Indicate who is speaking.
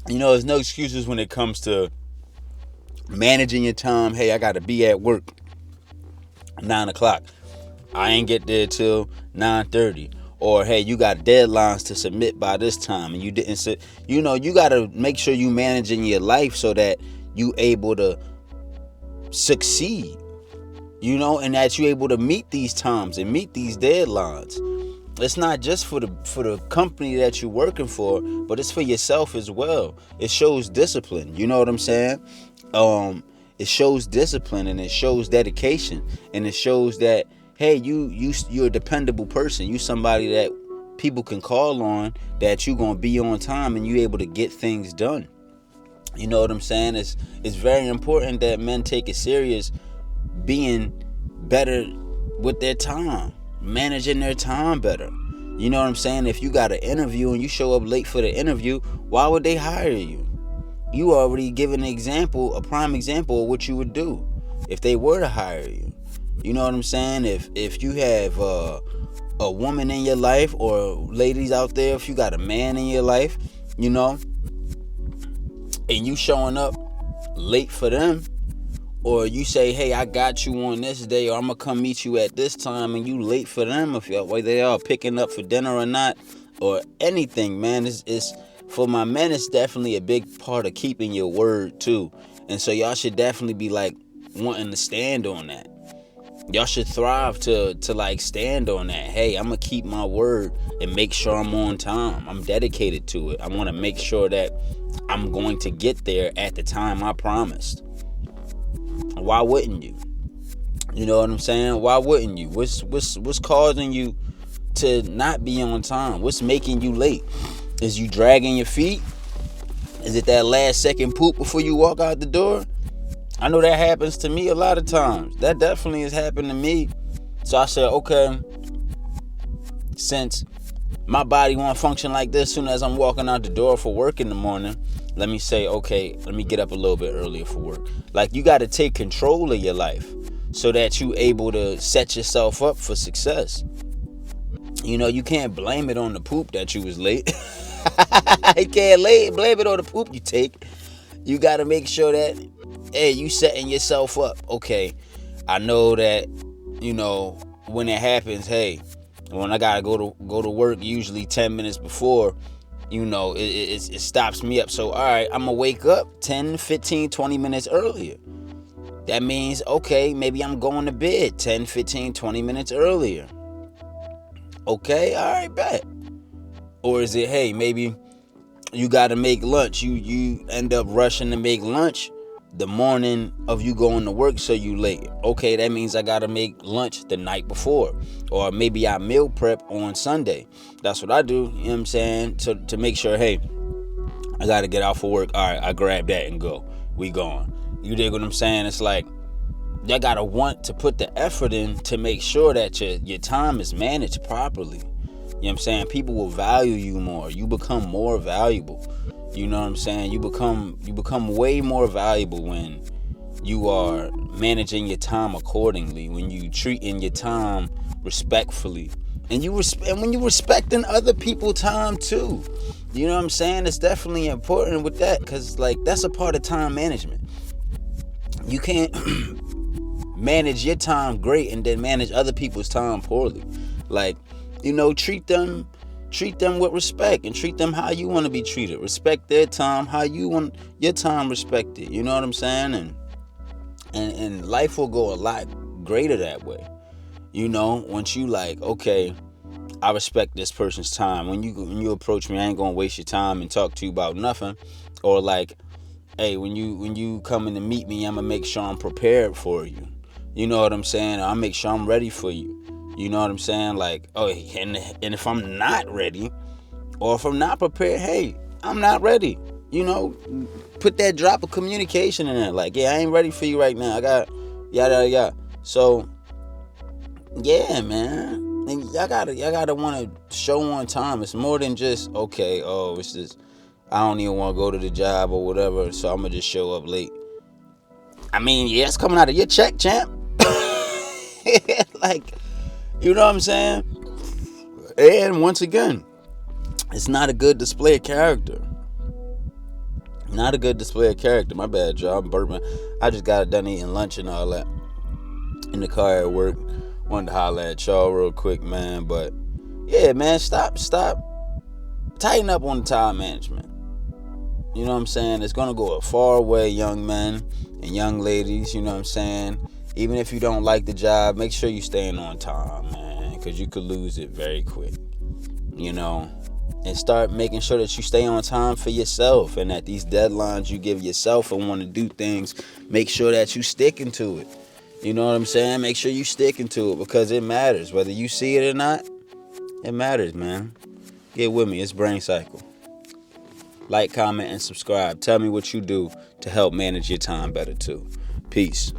Speaker 1: There's no excuses when it comes to managing your time. Hey, I got to be at work 9 o'clock. I ain't get there till 9:30. Or hey, you got deadlines to submit by this time, and you didn't sit. You got to make sure you managing your life so that you able to succeed. And that you able to meet these times and meet these deadlines. It's not just for the company that you're working for, but it's for yourself as well. It shows discipline. You know what I'm saying? It shows discipline, and it shows dedication, and it shows that hey, you're a dependable person. You somebody that people can call on, that you're gonna be on time and you able to get things done. You know what I'm saying? It's very important that men take it serious, being better with their time, managing their time better. You know what I'm saying? If you got an interview and you show up late for the interview, why would they hire you? You already given an example, a prime example of what you would do if they were to hire you. You know what I'm saying? If you have a woman in your life, or ladies out there, if you got a man in your life, and you showing up late for them, or you say, hey, I got you on this day, or I'm gonna come meet you at this time, and you late for them, if whether they are picking up for dinner or not, or anything, man, it's for my men. It's definitely a big part of keeping your word too, and so y'all should definitely be like wanting to stand on that. Y'all should thrive to like stand on that. Hey, I'm gonna keep my word and make sure I'm on time. I'm dedicated to it. I want to make sure that I'm going to get there at the time I promised. Why wouldn't you? You know what I'm saying? Why wouldn't you? What's causing you to not be on time? What's making you late? Is you dragging your feet? Is it that last second poop before you walk out the door? I know that happens to me a lot of times. That definitely has happened to me. So I said, okay, since my body won't function like this soon as I'm walking out the door for work in the morning, let me say, okay, let me get up a little bit earlier for work. Like, you got to take control of your life so that you able to set yourself up for success. You can't blame it on the poop that you was late. You can't blame it on the poop you take. You got to make sure that, hey, you setting yourself up. Okay, I know that, when it happens, hey, when I gotta go to work, usually 10 minutes before, it stops me up. So all right, I'm gonna wake up 10, 15, 20 minutes earlier. That means, okay, maybe I'm going to bed 10, 15, 20 minutes earlier. Okay, all right, bet. Or is it, hey, maybe you gotta make lunch. You end up rushing to make lunch the morning of you going to work, so you late. Okay, that means I gotta make lunch the night before, or maybe I meal prep on Sunday. That's what I do. You know what I'm saying? To make sure, hey, I gotta get out for work. All right, I grab that and go. We gone. You dig what I'm saying? It's like y'all gotta want to put the effort in to make sure that your time is managed properly. You know what I'm saying? People will value you more. You become more valuable. You know what I'm saying? You become way more valuable when you are managing your time accordingly, when you treating your time respectfully. And when you respecting other people's time too. You know what I'm saying? It's definitely important with that, cuz like that's a part of time management. You can't manage your time great and then manage other people's time poorly. Like, treat them with respect, and treat them how you want to be treated. Respect their time how you want your time respected. You know what I'm saying? And life will go a lot greater that way. Once you like, okay, I respect this person's time. When you approach me, I ain't gonna waste your time and talk to you about nothing. Or like, hey, when you coming to meet me, I'm gonna make sure I'm prepared for you. You know what I'm saying? I'll make sure I'm ready for you. You know what I'm saying? Like, oh, and if I'm not ready, or if I'm not prepared, hey, I'm not ready. Put that drop of communication in there. Like, yeah, I ain't ready for you right now. I got yada yada. So, yeah, man. And y'all gotta want to show on time. It's more than just, okay, oh, it's just, I don't even want to go to the job or whatever, so I'm gonna just show up late. I mean, yeah, it's coming out of your check, champ. Like, you know what I'm saying? And once again, it's not a good display of character. Not a good display of character. My bad, y'all. I'm burping. I just got done eating lunch and all that in the car at work. Wanted to holler at y'all real quick, man. But yeah, man, stop. Tighten up on the time management. You know what I'm saying? It's gonna go a far way, young men and young ladies. You know what I'm saying? Even if you don't like the job, make sure you staying on time, man, because you could lose it very quick. You know, and start making sure that you stay on time for yourself, and that these deadlines you give yourself and want to do things, make sure that you sticking to it. You know what I'm saying? Make sure you sticking to it, because it matters. Whether you see it or not, it matters, man. Get with me. It's Brain Cycle. Like, comment, and subscribe. Tell me what you do to help manage your time better, too. Peace.